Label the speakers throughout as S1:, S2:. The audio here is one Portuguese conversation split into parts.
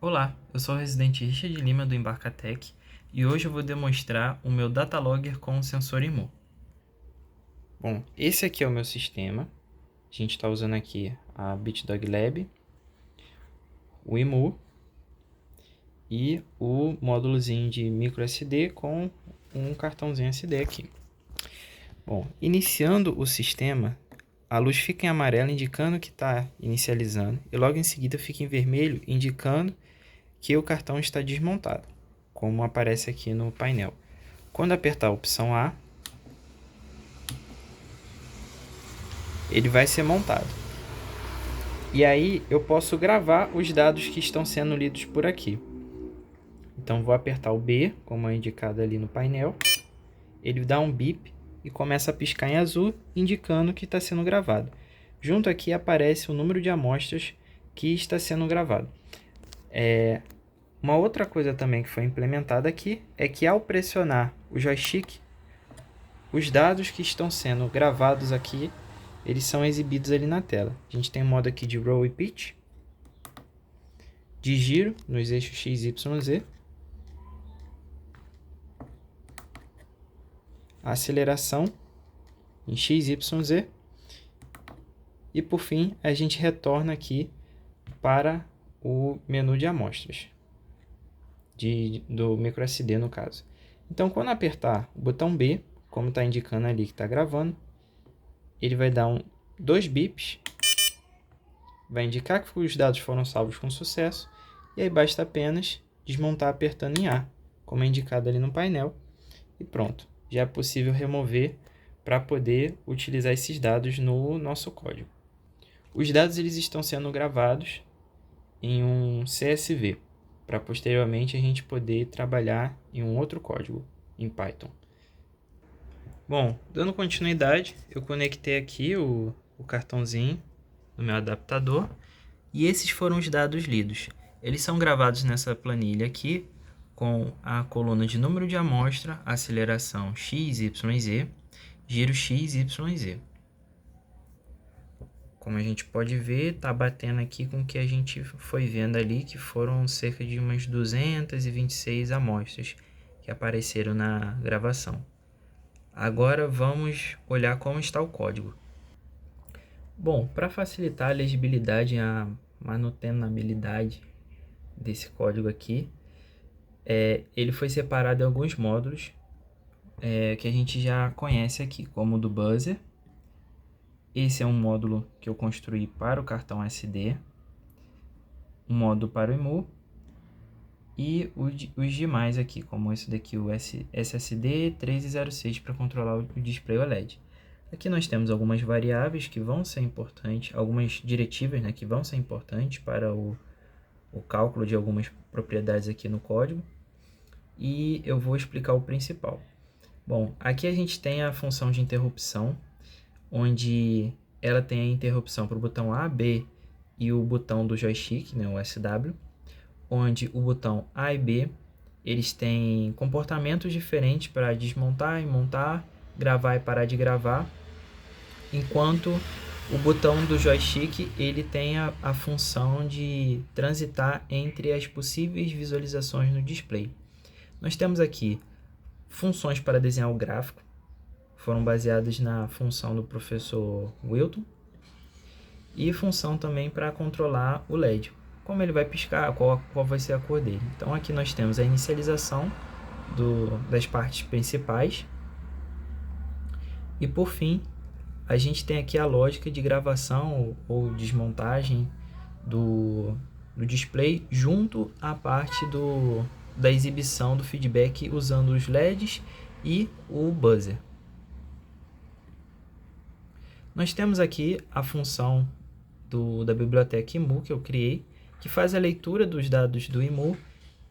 S1: Olá, eu sou o residente Richard Lima do Embarcatec e hoje eu vou demonstrar o meu Datalogger com o sensor IMU. Bom, esse aqui é o meu sistema. A gente está usando aqui a BitDog Lab, o IMU e o módulozinho de micro SD com um cartãozinho SD aqui. Bom, iniciando o sistema, a luz fica em amarelo indicando que está inicializando e logo em seguida fica em vermelho indicando que o cartão está desmontado, como aparece aqui no painel. Quando apertar a opção A, ele vai ser montado. E aí eu posso gravar os dados que estão sendo lidos por aqui. Então vou apertar o B, como é indicado ali no painel. Ele dá um bip e começa a piscar em azul, indicando que está sendo gravado. Junto aqui aparece o número de amostras que está sendo gravado. Uma outra coisa também que foi implementada aqui é que ao pressionar o joystick, os dados que estão sendo gravados aqui, eles são exibidos ali na tela. A gente tem um modo aqui de roll e pitch, de giro nos eixos X, Y, Z, aceleração em X, Y, Z, e por fim a gente retorna aqui para o menu de amostras, do microSD no caso. Então quando apertar o botão B, como está indicando ali que está gravando, ele vai dar dois bips, vai indicar que os dados foram salvos com sucesso, e aí basta apenas desmontar apertando em A, como é indicado ali no painel, e pronto. Já é possível remover para poder utilizar esses dados no nosso código. Os dados eles estão sendo gravados em um CSV, para posteriormente a gente poder trabalhar em um outro código, em Python. Bom, dando continuidade, eu conectei aqui o cartãozinho no meu adaptador e esses foram os dados lidos. Eles são gravados nessa planilha aqui com a coluna de número de amostra, aceleração x, y, z, giro x, y, z. Como a gente pode ver, está batendo aqui com o que a gente foi vendo ali, que foram cerca de umas 226 amostras que apareceram na gravação. Agora vamos olhar como está o código. Bom, para facilitar a legibilidade e a manutenabilidade desse código aqui, ele foi separado em alguns módulos que a gente já conhece aqui, como o do buzzer. Esse é um módulo que eu construí para o cartão SD, um módulo para o IMU e os demais aqui, como esse daqui, o SSD 306 para controlar o display OLED. Aqui nós temos algumas variáveis que vão ser importantes, algumas diretivas, né, que vão ser importantes para o cálculo de algumas propriedades aqui no código. E eu vou explicar o principal. Bom, aqui a gente tem a função de interrupção, onde ela tem a interrupção para o botão A, B e o botão do joystick, né, o SW, onde o botão A e B eles têm comportamentos diferentes para desmontar e montar, gravar e parar de gravar, enquanto o botão do joystick ele tem a função de transitar entre as possíveis visualizações no display. Nós temos aqui funções para desenhar o gráfico, foram baseadas na função do professor Wilton, e função também para controlar o LED, como ele vai piscar, qual vai ser a cor dele. Então aqui nós temos a inicialização das partes principais, e por fim a gente tem aqui a lógica de gravação ou desmontagem do display junto à parte da exibição do feedback usando os LEDs e o buzzer. Nós temos aqui a função da biblioteca IMU que eu criei, que faz a leitura dos dados do IMU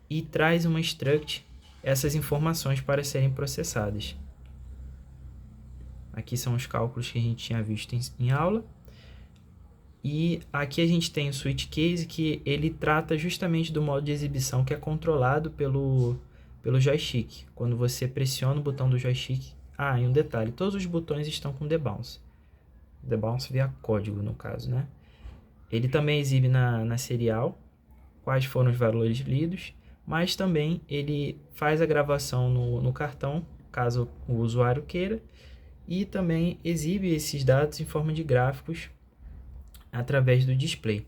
S1: e traz uma struct essas informações para serem processadas. Aqui são os cálculos que a gente tinha visto em aula. E aqui a gente tem o switch case, que ele trata justamente do modo de exibição que é controlado pelo joystick. Quando você pressiona o botão do joystick... e um detalhe, todos os botões estão com debounce. Debounce via código, no caso, né? Ele também exibe na serial, quais foram os valores lidos, mas também ele faz a gravação no cartão, caso o usuário queira, e também exibe esses dados em forma de gráficos através do display.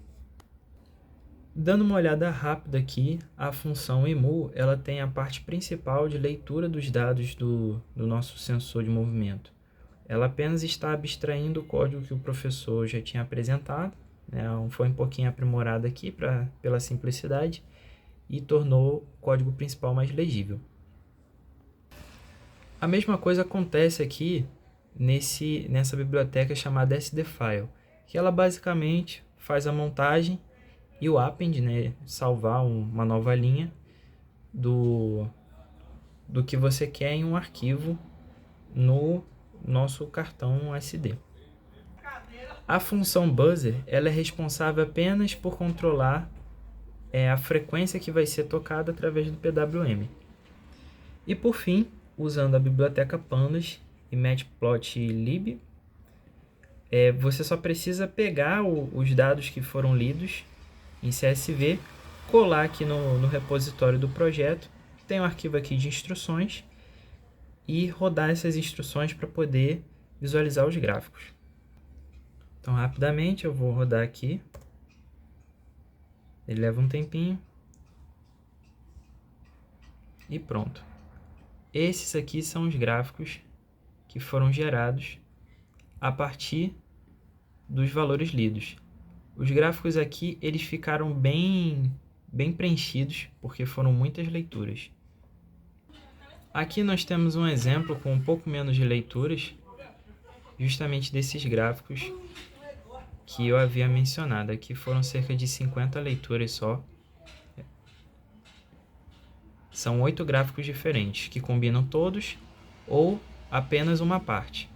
S1: Dando uma olhada rápida aqui, a função emu ela tem a parte principal de leitura dos dados do nosso sensor de movimento. Ela apenas está abstraindo o código que o professor já tinha apresentado, né? Foi um pouquinho aprimorado aqui pela simplicidade e tornou o código principal mais legível. A mesma coisa acontece aqui nessa biblioteca chamada sdfile, que ela basicamente faz a montagem e o append, né, salvar uma nova linha do que você quer em um arquivo no nosso cartão SD. A função buzzer ela é responsável apenas por controlar a frequência que vai ser tocada através do PWM. E por fim, usando a biblioteca pandas e matplotlib, você só precisa pegar os dados que foram lidos em CSV, colar aqui no repositório do projeto, tem um arquivo aqui de instruções, e rodar essas instruções para poder visualizar os gráficos. Então, rapidamente, eu vou rodar aqui. Ele leva um tempinho. E pronto. Esses aqui são os gráficos que foram gerados a partir dos valores lidos. Os gráficos aqui, eles ficaram bem preenchidos, porque foram muitas leituras. Aqui nós temos um exemplo com um pouco menos de leituras, justamente desses gráficos que eu havia mencionado. Aqui foram cerca de 50 leituras só. São 8 gráficos diferentes, que combinam todos ou apenas uma parte.